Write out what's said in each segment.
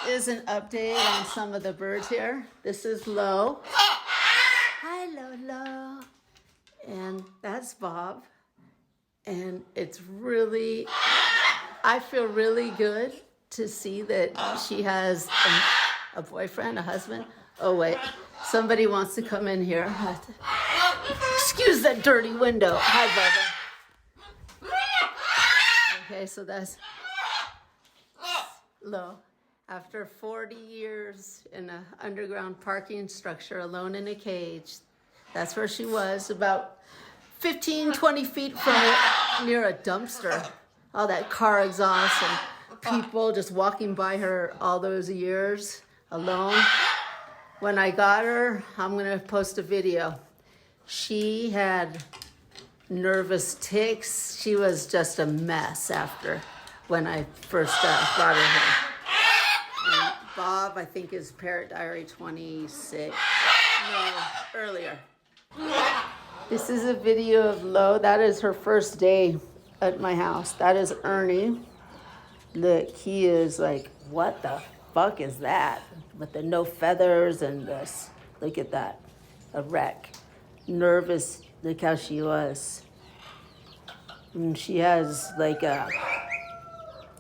is an update on some of the birds here. This is Lo. Hi, Lolo. And that's Bob. And it's really, I feel really good to see that she has a boyfriend, a husband. Oh, wait. Somebody wants to come in here. Excuse that dirty window. Hi, Bubba. Okay, so that's Lo. After 40 years in an underground parking structure, alone in a cage, that's where she was, about 15, 20 feet from it, near a dumpster. All that car exhaust and people just walking by her all those years alone. When I got her, I'm going to post a video. She had nervous tics. She was just a mess after when I first brought her here. And Bob, I think, is Parrot Diary 26. No, earlier. This is a video of Lo. That is her first day at my house. That is Ernie. Look, he is like, what the fuck is that? With the no feathers and this. Look at that. A wreck. Nervous. Look how she was. And she has like a,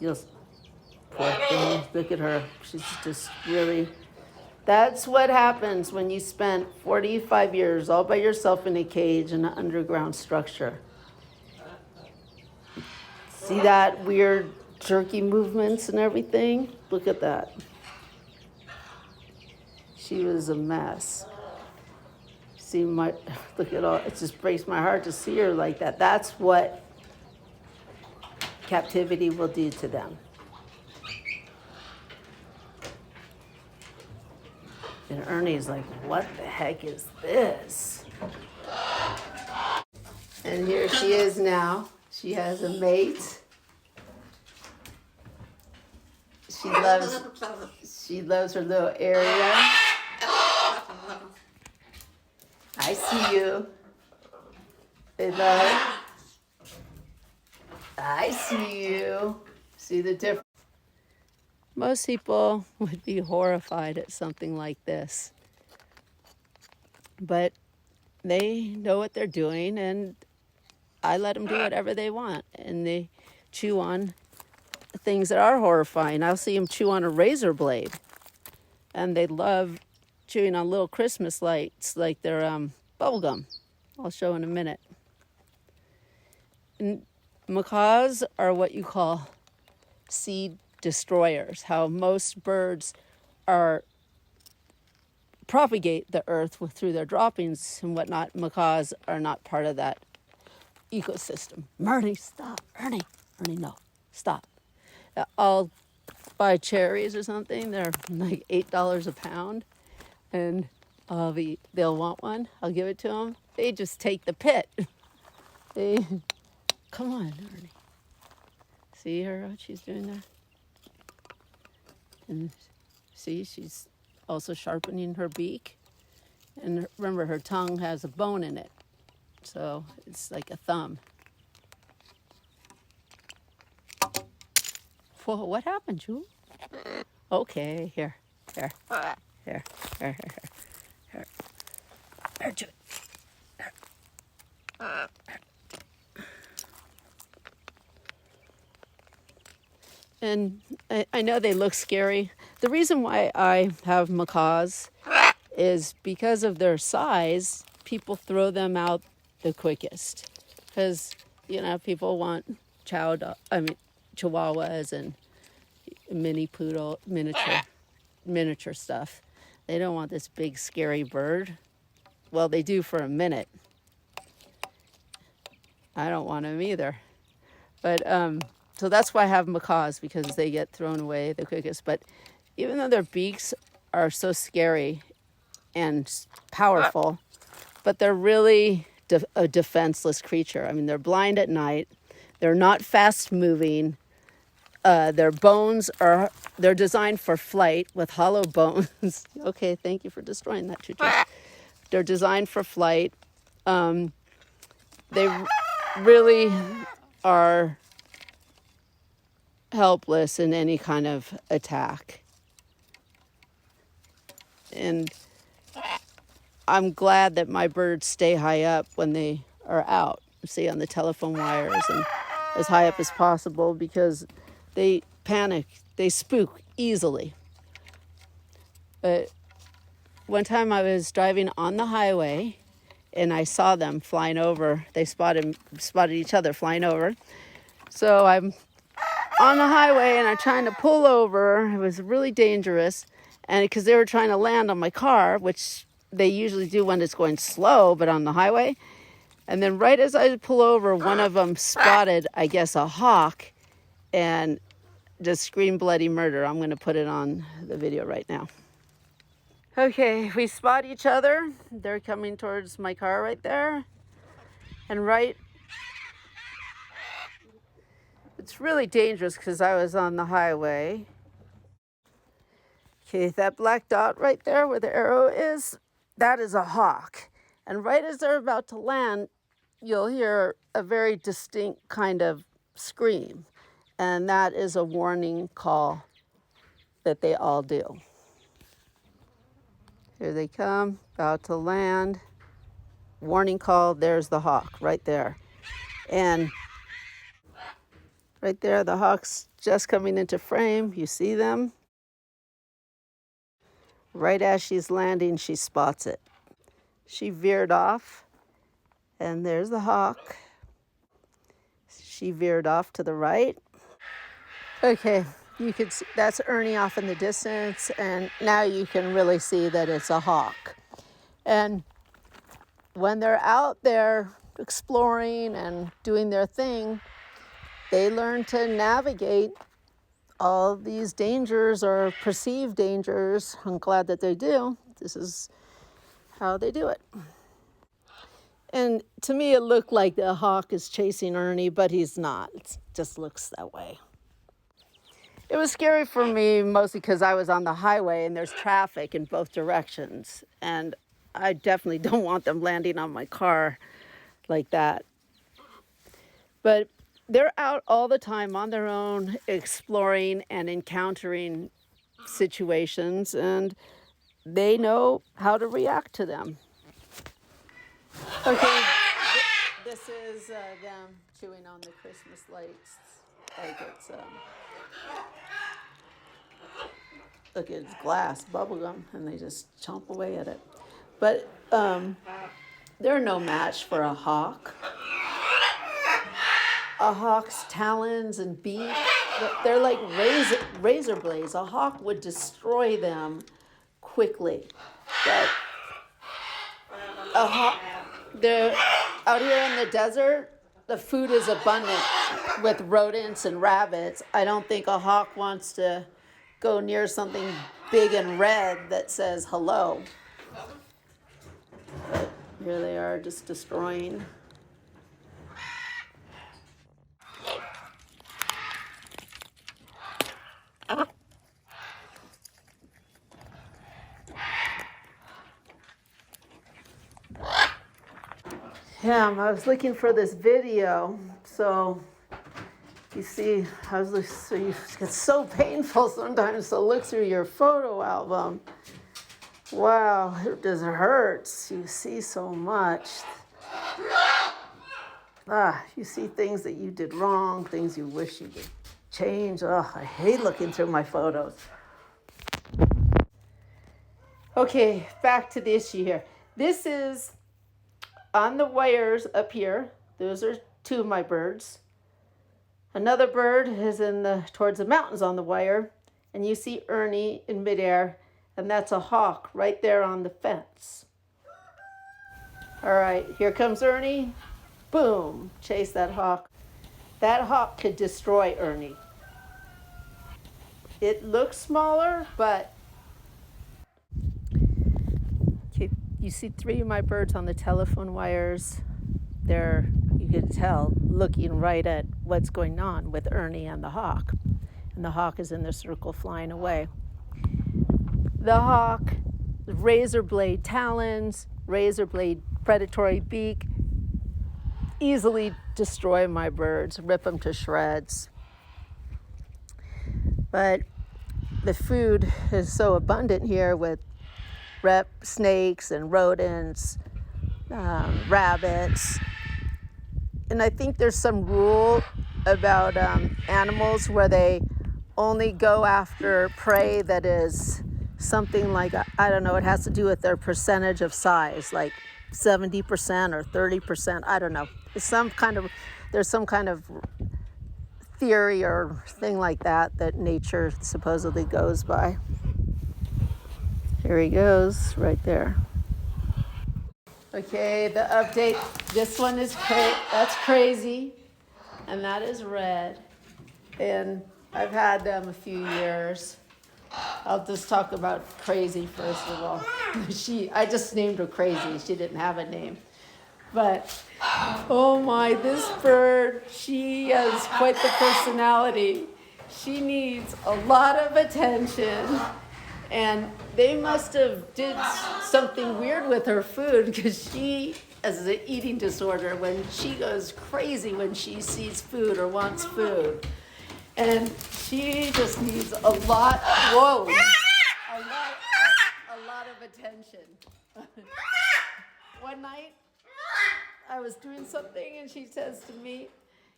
just poor thing. Look at her. She's just really, that's what happens when you spend 45 years all by yourself in a cage in an underground structure. See that weird jerky movements and everything? Look at that. She was a mess. See look at all, it just breaks my heart to see her like that. That's what captivity will do to them. And Ernie's like, what the heck is this? And here she is now. She has a mate. She loves her little area. I see you. They love. I see you. See the difference? Most people would be horrified at something like this. But they know what they're doing, and I let them do whatever they want. And they chew on things that are horrifying. I'll see them chew on a razor blade. And they love chewing on little Christmas lights like they're bubble gum. I'll show in a minute. And macaws are what you call seed destroyers. How most birds propagate the earth through their droppings and whatnot. Macaws are not part of that ecosystem. Ernie, stop. Ernie, no, stop. I'll buy cherries or something. They're like $8 a pound, and they'll want one. I'll give it to them. They just take the pit. Come on, Ernie. See her, what she's doing there? And see, she's also sharpening her beak. And remember, her tongue has a bone in it. So it's like a thumb. Whoa, what happened, Jewel? Okay, here. Here, Jewel. And I know they look scary. The reason why I have macaws is because of their size. People throw them out the quickest because, people want chihuahuas and mini poodle, miniature stuff. They don't want this big scary bird. Well, they do for a minute. I don't want them either. But so that's why I have macaws, because they get thrown away the quickest. But even though their beaks are so scary and powerful, but they're really a defenseless creature. I mean, they're blind at night. They're not fast moving. Their bones they're designed for flight with hollow bones. Okay, thank you for destroying that, Choo-Choo. They're designed for flight. They really are helpless in any kind of attack. And I'm glad that my birds stay high up when they are out, say on the telephone wires and as high up as possible, because they panic, they spook easily. But one time I was driving on the highway and I saw them flying over. They spotted each other flying over. So I'm on the highway and I'm trying to pull over. It was really dangerous, and because they were trying to land on my car, which they usually do when it's going slow, but on the highway. And then right as I pull over, one of them spotted, I guess, a hawk and just screamed bloody murder. I'm going to put it on the video right now. Okay, we spot each other. They're coming towards my car right there. And it's really dangerous because I was on the highway. Okay, that black dot right there where the arrow is, that is a hawk. And right as they're about to land, you'll hear a very distinct kind of scream. And that is a warning call that they all do. Here they come, about to land. Warning call, there's the hawk right there. And right there, the hawk's just coming into frame. You see them? Right as she's landing, she spots it. She veered off, and there's the hawk. She veered off to the right. Okay, you could see that's Ernie off in the distance, and now you can really see that it's a hawk. And when they're out there exploring and doing their thing, they learn to navigate all these dangers or perceived dangers. I'm glad that they do. This is how they do it. And to me, it looked like the hawk is chasing Ernie, but he's not. It just looks that way. It was scary for me mostly because I was on the highway and there's traffic in both directions. And I definitely don't want them landing on my car like that. But they're out all the time on their own, exploring and encountering situations, and they know how to react to them. Okay, this is them chewing on the Christmas lights. Like it's, look, it's glass, bubble gum, and they just chomp away at it. But they're no match for a hawk. A hawk's talons and beak, they're like razor blades. A hawk would destroy them quickly. But they're out here in the desert, the food is abundant with rodents and rabbits. I don't think a hawk wants to go near something big and red that says hello. But here they are just destroying. Yeah, I was looking for this video, so you see, it's so painful sometimes to look through your photo album. Wow, it just hurts. You see so much. You see things that you did wrong, things you wish you could change. Oh, I hate looking through my photos. Okay, back to the issue here. This is on the wires up here. Those are two of my birds. Another bird is towards the mountains on the wire, and you see Ernie in midair, and that's a hawk right there on the fence. All right, here comes Ernie. Boom, chase that hawk. That hawk could destroy Ernie. It looks smaller, but okay, you see three of my birds on the telephone wires. They're, you can tell, looking right at what's going on with Ernie and the hawk. And the hawk is in the circle flying away. The hawk, razor blade talons, razor blade predatory beak, easily destroy my birds, rip them to shreds. But the food is so abundant here with snakes and rodents, rabbits. And I think there's some rule about animals where they only go after prey that is something like, I don't know, it has to do with their percentage of size, like 70% or 30%, I don't know. There's some kind of theory or thing like that nature supposedly goes by. Here he goes, right there. Okay, the update. This one is that's Crazy, and that is Red. And I've had them a few years. I'll just talk about Crazy first of all. I just named her Crazy. She didn't have a name. But, oh my, this bird, she has quite the personality. She needs a lot of attention. And they must have did something weird with her food, because she has an eating disorder when she goes crazy when she sees food or wants food. And she just needs a lot of attention. One night, I was doing something and she says to me,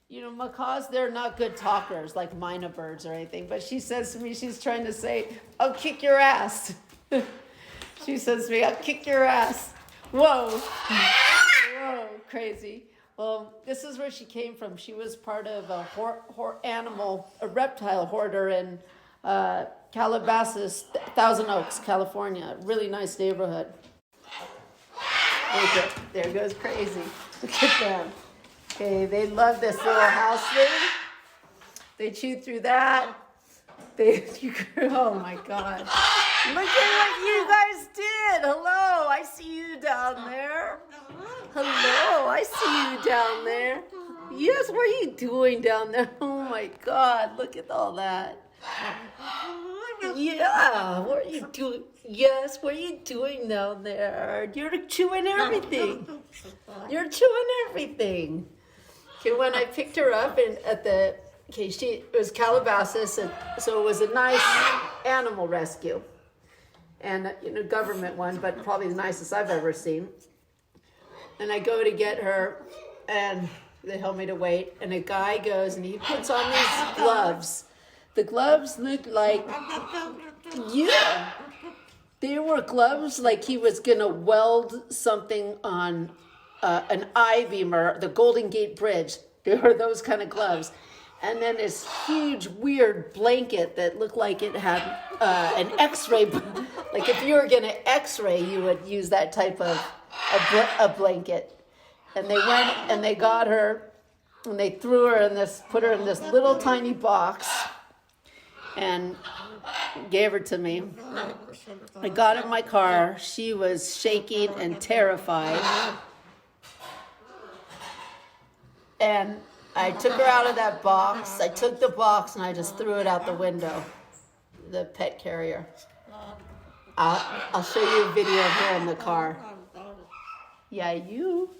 you know, macaws, they're not good talkers like mynah birds or anything, but she says to me, she's trying to say, I'll kick your ass. She says to me, I'll kick your ass. Whoa. Whoa, Crazy. Well, this is where she came from. She was part of a reptile hoarder in Calabasas, Thousand Oaks, California. Really nice neighborhood. There goes Crazy. Look at them. Okay, they love this little house thing. They chewed through that. Oh my God. Look at what you guys did. Hello, I see you down there. Hello, I see you down there. Yes, what are you doing down there? Oh my God, look at all that. Yeah, what are you doing? Yes, what are you doing down there? You're chewing everything. You're chewing everything. Okay, when I picked her up it was Calabasas, and so it was a nice animal rescue, and government one, but probably the nicest I've ever seen. And I go to get her, and they told me to wait, and a guy goes and he puts on these gloves. The gloves looked like, they were gloves like he was gonna weld something on an I-beam or the Golden Gate Bridge. They were those kind of gloves. And then this huge weird blanket that looked like it had an x-ray. Like if you were gonna x-ray, you would use that type of a blanket. And they went and they got her and they threw her in this, put her in this little tiny box and gave her to me. I got in my car. She was shaking and terrified. And I took her out of that box. I took the box and I just threw it out the window, the pet carrier. I'll show you a video of her in the car. Yeah, you.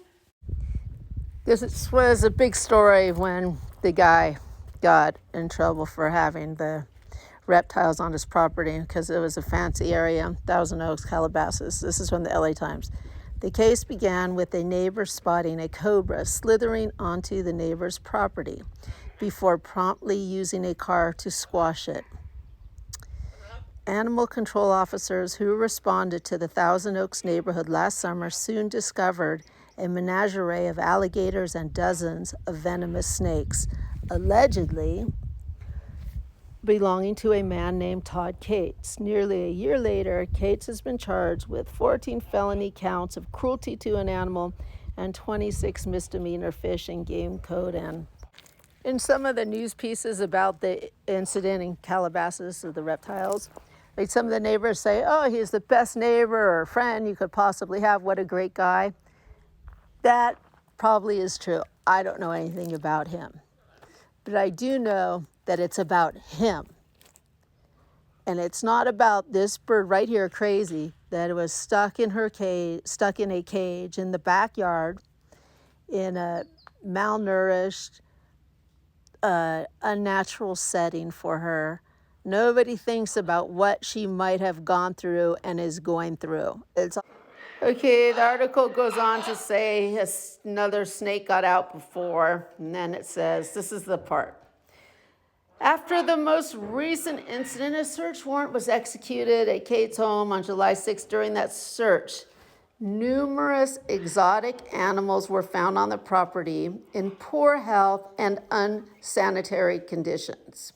This was a big story when the guy got in trouble for having the reptiles on his property because it was a fancy area, Thousand Oaks, Calabasas. This is from the LA Times. The case began with a neighbor spotting a cobra slithering onto the neighbor's property before promptly using a car to squash it. Animal control officers who responded to the Thousand Oaks neighborhood last summer soon discovered a menagerie of alligators and dozens of venomous snakes, allegedly belonging to a man named Todd Cates. Nearly a year later, Cates has been charged with 14 felony counts of cruelty to an animal and 26 misdemeanor fish and game code. And in some of the news pieces about the incident in Calabasas of the reptiles, like some of the neighbors say, oh, he's the best neighbor or friend you could possibly have. What a great guy. That probably is true. I don't know anything about him. But I do know that it's about him. And it's not about this bird right here, Crazy, that was stuck in a cage in the backyard in a malnourished, unnatural setting for her. Nobody thinks about what she might have gone through and is going through. Okay, the article goes on to say another snake got out before, and then it says, this is the part. After the most recent incident, a search warrant was executed at Kate's home on July 6th. During that search, numerous exotic animals were found on the property in poor health and unsanitary conditions,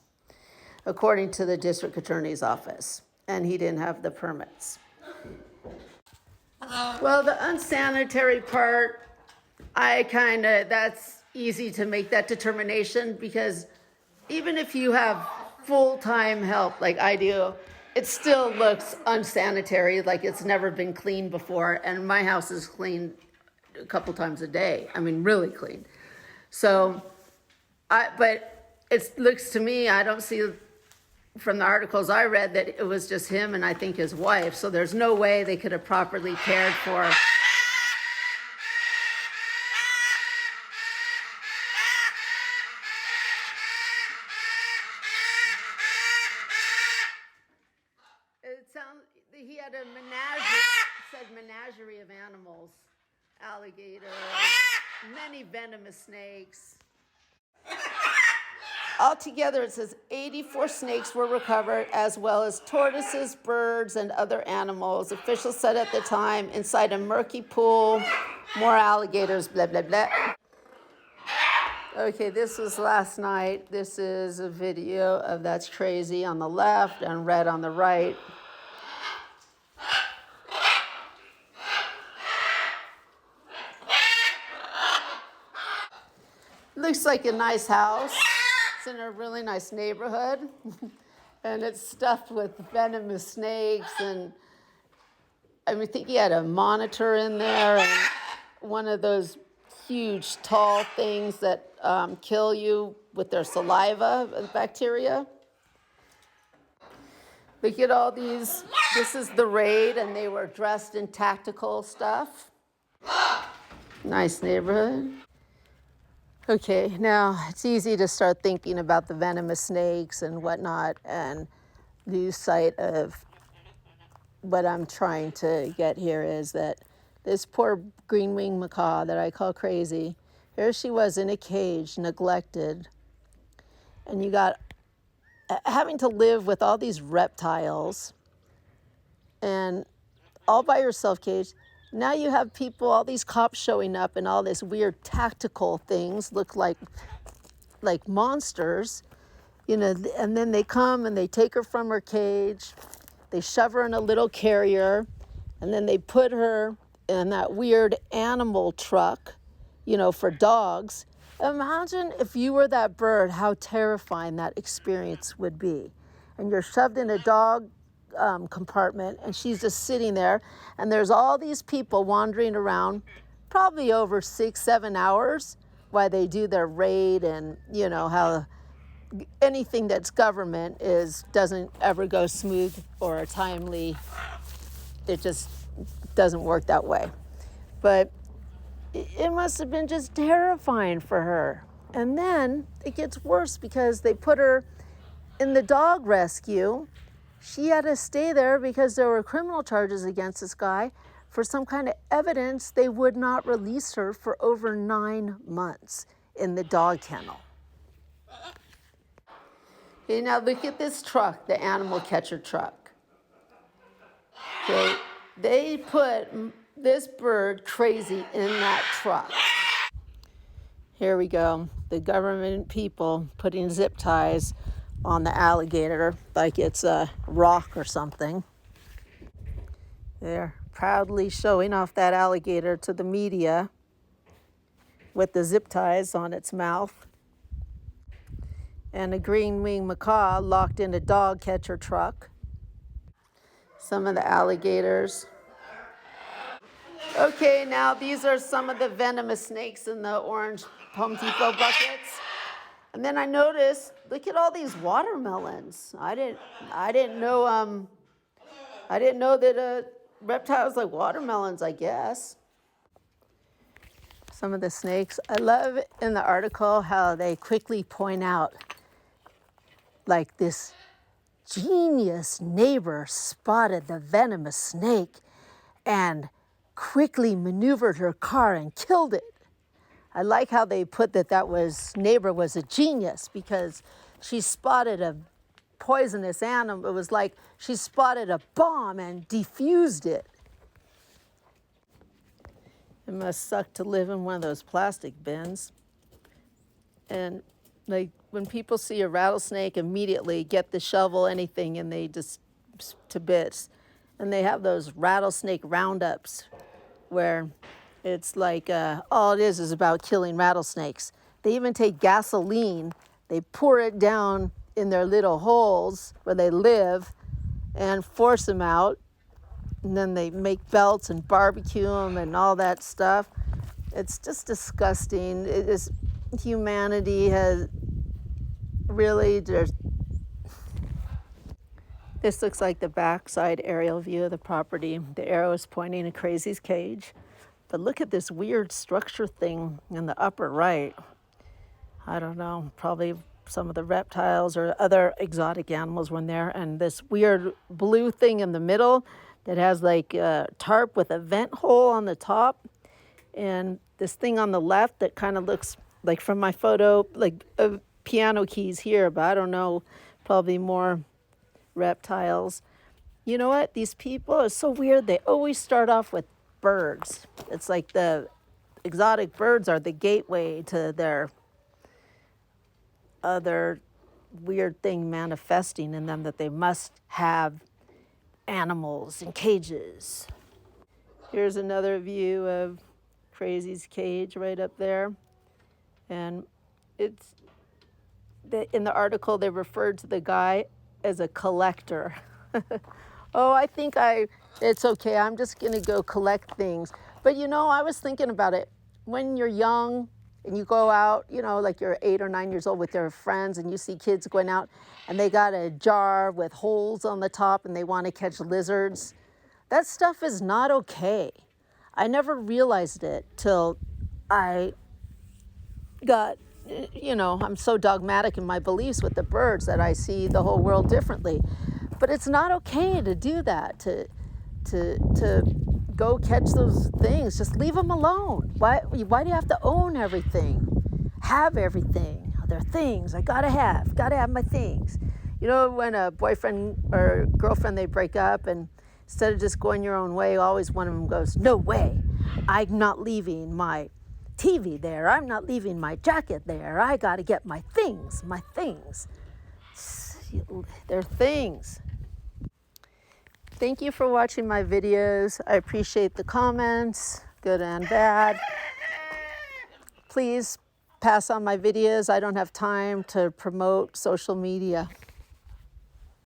according to the district attorney's office, and he didn't have the permits. Well, the unsanitary part, that's easy to make that determination, because even if you have full-time help like I do, it still looks unsanitary, like it's never been cleaned before, and my house is cleaned a couple times a day. I mean, really clean. So, but it looks to me, I don't see from the articles I read that it was just him and I think his wife, so there's no way they could have properly cared for. He had a menagerie of animals, alligators, many venomous snakes. Altogether, it says 84 snakes were recovered, as well as tortoises, birds, and other animals. Officials said at the time, inside a murky pool, more alligators, blah, blah, blah. Okay, this was last night. This is a video of That's Crazy on the left and Red on the right. Looks like a nice house. It's in a really nice neighborhood. And it's stuffed with venomous snakes. And I think he had a monitor in there and one of those huge, tall things that kill you with their saliva, bacteria. Look at all these. This is the raid, and they were dressed in tactical stuff. Nice neighborhood. Okay, now it's easy to start thinking about the venomous snakes and whatnot, and lose sight of what I'm trying to get here is that this poor green-winged macaw that I call crazy, here she was in a cage, neglected, and you got having to live with all these reptiles and all by yourself caged. Now you have people, all these cops showing up and all this weird tactical things look like monsters, you know, and then they come and they take her from her cage, they shove her in a little carrier, and then they put her in that weird animal truck, you know, for dogs. Imagine if you were that bird, how terrifying that experience would be. And you're shoved in a dog compartment, and she's just sitting there, and there's all these people wandering around, probably over 6-7 hours, while they do their raid. And you know how anything that's government doesn't ever go smooth or timely. It just doesn't work that way. But it must have been just terrifying for her. And then it gets worse because they put her in the dog rescue. She had to stay there because there were criminal charges against this guy for some kind of evidence. They would not release her for over 9 months in the dog kennel. Okay, now look at this truck, the animal catcher truck. Okay, they put this bird crazy in that truck. Here we go. The government people putting zip ties on the alligator like it's a rock or something. They're proudly showing off that alligator to the media with the zip ties on its mouth. And a green-winged macaw locked in a dog catcher truck. Some of the alligators. Okay, now these are some of the venomous snakes in the orange Home Depot buckets. And then I noticed, look at all these watermelons. I didn't know that reptiles like watermelons, I guess. Some of the snakes. I love in the article how they quickly point out like this genius neighbor spotted the venomous snake and quickly maneuvered her car and killed it. I like how they put that neighbor was a genius because she spotted a poisonous animal. It was like she spotted a bomb and defused it. It must suck to live in one of those plastic bins. And like when people see a rattlesnake, immediately get the shovel, anything, and they just to bits. And they have those rattlesnake roundups where it's like all it is about killing rattlesnakes. They even take gasoline, they pour it down in their little holes where they live and force them out. And then they make belts and barbecue them and all that stuff. It's just disgusting. It is, humanity has really just. This looks like the backside aerial view of the property. The arrow is pointing to Crazy's cage. But look at this weird structure thing in the upper right. I don't know, probably some of the reptiles or other exotic animals were in there. And this weird blue thing in the middle that has like a tarp with a vent hole on the top. And this thing on the left that kind of looks like, from my photo, like piano keys here, but I don't know, probably more reptiles. You know what? These people are so weird. They always start off with birds. It's like the exotic birds are the gateway to their other weird thing manifesting in them, that they must have animals in cages. Here's another view of Crazy's cage right up there. And it's in the article they referred to the guy as a collector. Oh, I think it's okay. I'm just going to go collect things. But you know, I was thinking about it. When you're young and you go out, you know, like you're 8 or 9 years old with your friends and you see kids going out and they got a jar with holes on the top and they want to catch lizards. That stuff is not okay. I never realized it till I got, you know, I'm so dogmatic in my beliefs with the birds that I see the whole world differently. But it's not okay to do that, to go catch those things. Just leave them alone. Why do you have to own everything? Have everything. They're things. I gotta have my things. You know, when a boyfriend or girlfriend, they break up, and instead of just going your own way, always one of them goes, no way, I'm not leaving my TV there. I'm not leaving my jacket there. I gotta get my things, They're things. Thank you for watching my videos. I appreciate the comments, good and bad. Please pass on my videos. I don't have time to promote social media.